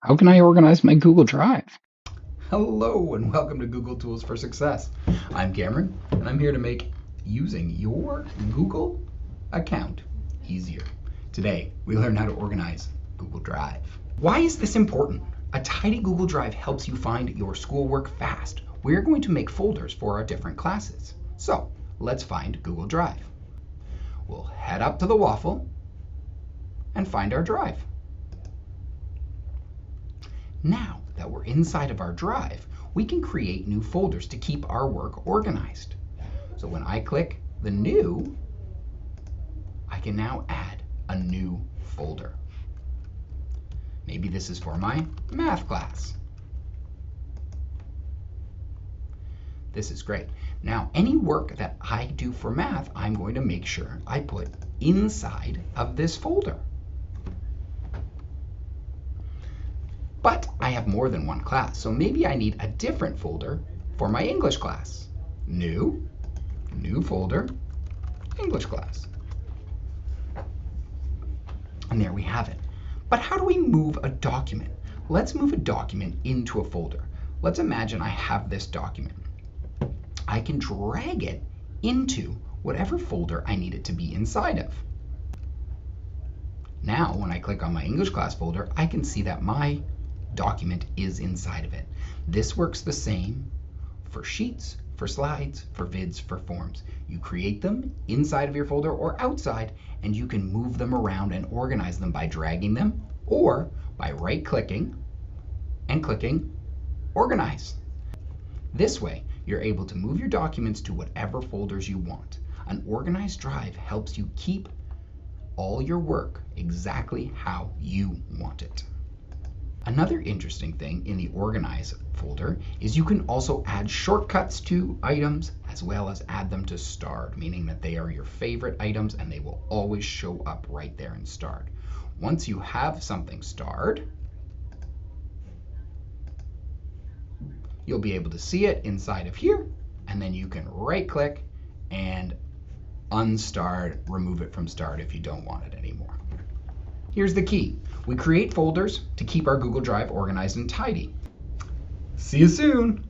How can I organize my Google Drive? Hello and welcome to Google Tools for Success. I'm Cameron and I'm here to make using your Google account easier. Today we learn how to organize Google Drive. Why is this important? A tidy Google Drive helps you find your schoolwork fast. We're going to make folders for our different classes. So let's find Google Drive. We'll head up to the waffle and find our drive. Now that we're inside of our drive, we can create new folders to keep our work organized. So when I click the new, I can now add a new folder. Maybe this is for my math class. This is great. Now, any work that I do for math, I'm going to make sure I put inside of this folder. But I have more than one class, so maybe I need a different folder for my English class. New folder, English class. And there we have it. But how do we move a document? Let's move a document into a folder. Let's imagine I have this document. I can drag it into whatever folder I need it to be inside of. Now, when I click on my English class folder, I can see that my document is inside of it. This works the same for sheets, for slides, for vids, for forms. You create them inside of your folder or outside, and you can move them around and organize them by dragging them or by right-clicking and clicking Organize. This way, you're able to move your documents to whatever folders you want. An organized drive helps you keep all your work exactly how you want it. Another interesting thing in the Organize folder is you can also add shortcuts to items as well as add them to starred, meaning that they are your favorite items and they will always show up right there in starred. Once you have something starred, you'll be able to see it inside of here, and then you can right-click and unstarred, remove it from starred if you don't want it anymore. Here's the key. We create folders to keep our Google Drive organized and tidy. See you soon.